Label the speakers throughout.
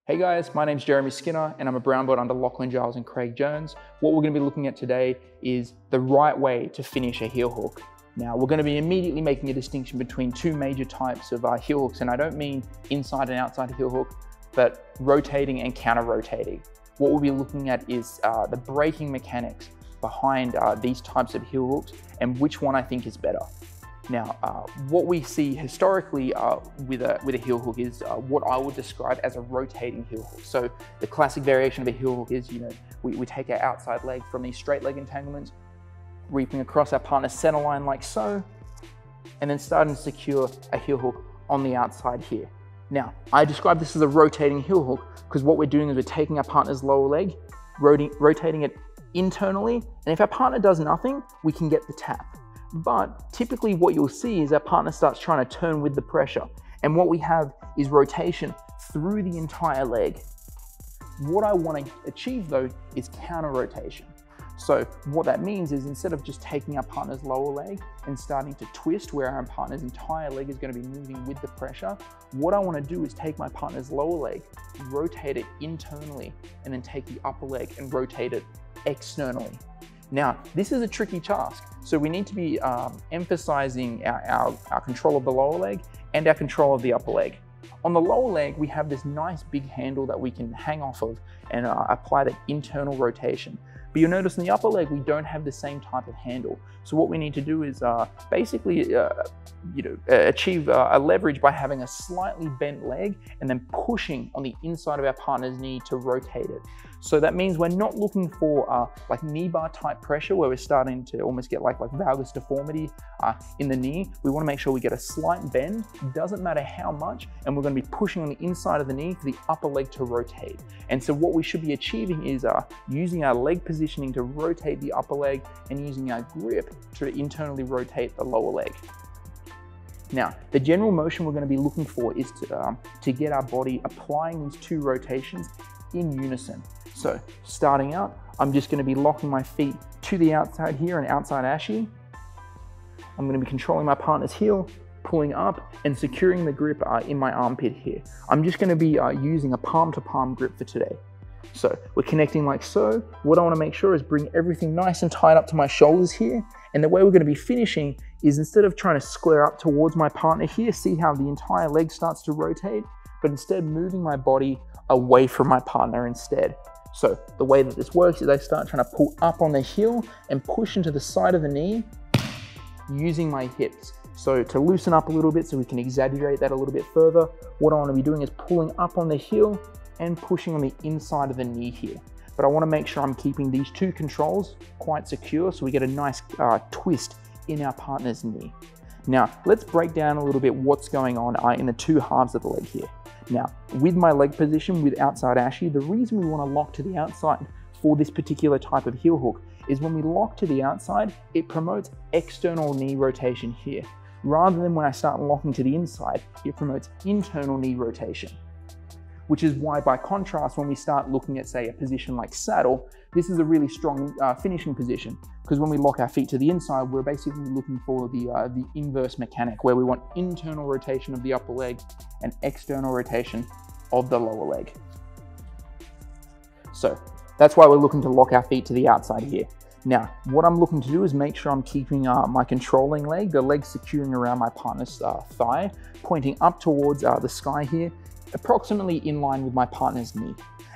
Speaker 1: Hey guys, my name's Jeremy Skinner and I'm a brown belt under Lachlan, Giles and Craig Jones. What we're going to be looking at today is the right way to finish a heel hook. Now we're going to be immediately making a distinction between two major types of heel hooks, and I don't mean inside and outside heel hook, but rotating and counter rotating. What we'll be looking at is the braking mechanics behind these types of heel hooks and which one I think is better. Now, what we see historically with a heel hook is what I would describe as a rotating heel hook. So the classic variation of a heel hook is, we take our outside leg from these straight leg entanglements, reaping across our partner's center line like so, and then starting to secure a heel hook on the outside here. Now, I describe this as a rotating heel hook because what we're doing is we're taking our partner's lower leg, rotating it internally, and if our partner does nothing, we can get the tap. But typically what you'll see is our partner starts trying to turn with the pressure. And what we have is rotation through the entire leg. What I want to achieve though is counter rotation. So what that means is instead of just taking our partner's lower leg and starting to twist where our partner's entire leg is going to be moving with the pressure, what I want to do is take my partner's lower leg, rotate it internally, and then take the upper leg and rotate it externally. Now, this is a tricky task, so we need to be emphasizing our control of the lower leg and our control of the upper leg. On the lower leg, we have this nice big handle that we can hang off of and apply that internal rotation. But you'll notice in the upper leg, we don't have the same type of handle. So what we need to do is basically achieve a leverage by having a slightly bent leg and then pushing on the inside of our partner's knee to rotate it. So that means we're not looking for like knee bar type pressure where we're starting to almost get like valgus deformity in the knee. We want to make sure we get a slight bend, doesn't matter how much, and we're going to be pushing on the inside of the knee for the upper leg to rotate. And so what we should be achieving is using our leg positioning to rotate the upper leg and using our grip to internally rotate the lower leg. Now, the general motion we're going to be looking for is to get our body applying these two rotations in unison. So starting out, I'm just going to be locking my feet to the outside here and outside ashi. I'm going to be controlling my partner's heel, pulling up and securing the grip in my armpit here. I'm just going to be using a palm to palm grip for today. So we're connecting like so. What I want to make sure is bring everything nice and tight up to my shoulders here. And the way we're going to be finishing is instead of trying to square up towards my partner here, see how the entire leg starts to rotate, but instead moving my body away from my partner instead. So the way that this works is I start trying to pull up on the heel and push into the side of the knee using my hips. So to loosen up a little bit so we can exaggerate that a little bit further, what I want to be doing is pulling up on the heel and pushing on the inside of the knee here. But I want to make sure I'm keeping these two controls quite secure so we get a nice twist in our partner's knee. Now, let's break down a little bit what's going on in the two halves of the leg here. Now, with my leg position with outside ashi, the reason we want to lock to the outside for this particular type of heel hook is when we lock to the outside, it promotes external knee rotation here. Rather than when I start locking to the inside, it promotes internal knee rotation. Which is why, by contrast, when we start looking at, say, a position like saddle, this is a really strong finishing position, because when we lock our feet to the inside, we're basically looking for the inverse mechanic, where we want internal rotation of the upper leg and external rotation of the lower leg. So that's why we're looking to lock our feet to the outside here. Now, what I'm looking to do is make sure I'm keeping my controlling leg, the leg securing around my partner's thigh, pointing up towards the sky here, approximately in line with my partner's knee.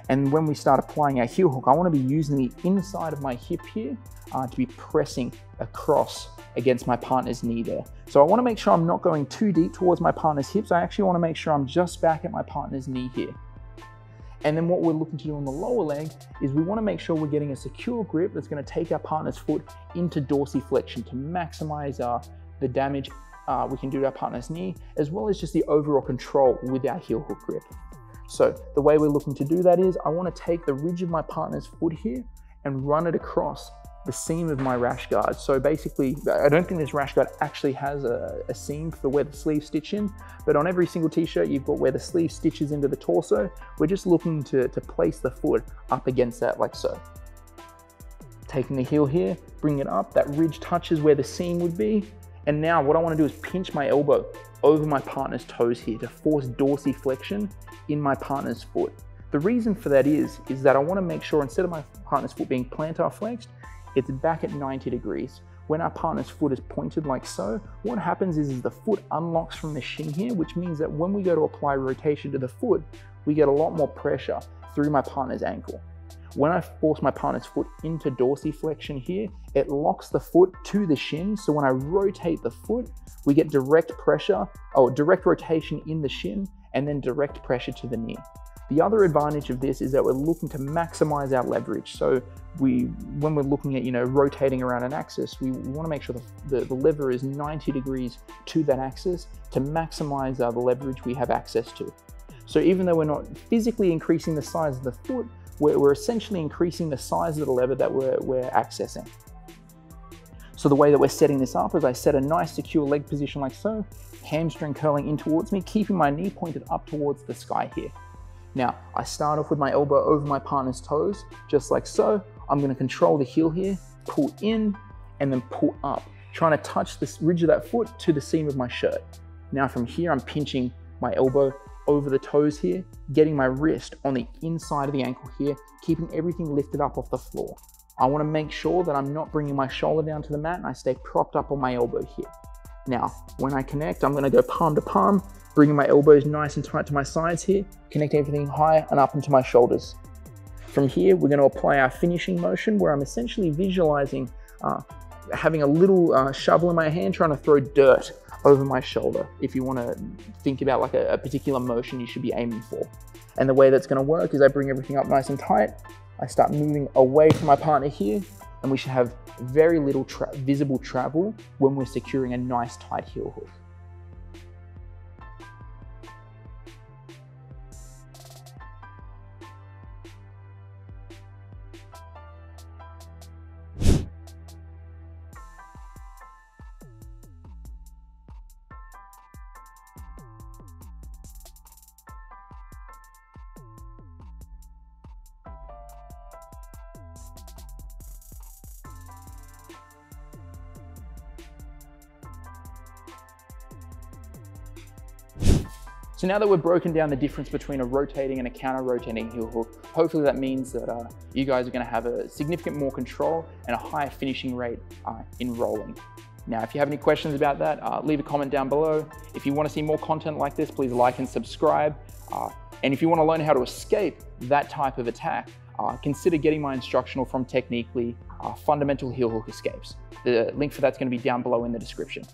Speaker 1: And when we start applying our heel hook, I want to be using the inside of my hip here to be pressing across against my partner's knee there. So I want to make sure I'm not going too deep towards my partner's hips. I actually want to make sure I'm just back at my partner's knee here. And then what we're looking to do on the lower leg is we want to make sure we're getting a secure grip that's going to take our partner's foot into dorsiflexion to maximize the damage we can do to our partner's knee, as well as just the overall control with our heel hook grip. So the way we're looking to do that is I want to take the ridge of my partner's foot here and run it across the seam of my rash guard. So basically, I don't think this rash guard actually has a seam for where the sleeve stitch in, but on every single t-shirt, you've got where the sleeve stitches into the torso. We're just looking to place the foot up against that like so. Taking the heel here, bring it up, that ridge touches where the seam would be. And now what I want to do is pinch my elbow over my partner's toes here to force dorsiflexion in my partner's foot. The reason for that is that I want to make sure instead of my partner's foot being plantar flexed, it's back at 90 degrees. When our partner's foot is pointed like so, what happens is the foot unlocks from the shin here, which means that when we go to apply rotation to the foot, we get a lot more pressure through my partner's ankle. When I force my partner's foot into dorsiflexion here, it locks the foot to the shin. So when I rotate the foot, we get direct pressure, direct rotation in the shin, and then direct pressure to the knee. The other advantage of this is that we're looking to maximize our leverage. So when we're looking at rotating around an axis, we want to make sure the lever is 90 degrees to that axis to maximize the leverage we have access to. So even though we're not physically increasing the size of the foot, we're essentially increasing the size of the lever that we're accessing. So the way that we're setting this up is I set a nice secure leg position like so, hamstring curling in towards me, keeping my knee pointed up towards the sky here. Now, I start off with my elbow over my partner's toes, just like so. I'm gonna control the heel here, pull in, and then pull up, trying to touch the ridge of that foot to the seam of my shirt. Now from here, I'm pinching my elbow over the toes here, getting my wrist on the inside of the ankle here, keeping everything lifted up off the floor. I wanna make sure that I'm not bringing my shoulder down to the mat and I stay propped up on my elbow here. Now, when I connect, I'm gonna go palm to palm, bringing my elbows nice and tight to my sides here, connect everything high and up into my shoulders. From here, we're gonna apply our finishing motion where I'm essentially visualizing having a little shovel in my hand, trying to throw dirt over my shoulder. If you wanna think about like a particular motion you should be aiming for. And the way that's gonna work is I bring everything up nice and tight, I start moving away from my partner here, and we should have very little visible travel when we're securing a nice tight heel hook. So now that we've broken down the difference between a rotating and a counter-rotating heel hook, hopefully that means that you guys are going to have a significant more control and a higher finishing rate in rolling. Now, if you have any questions about that, leave a comment down below. If you want to see more content like this, please like and subscribe. And if you want to learn how to escape that type of attack, consider getting my instructional from Techniquely, Fundamental Heel Hook Escapes. The link for that's going to be down below in the description.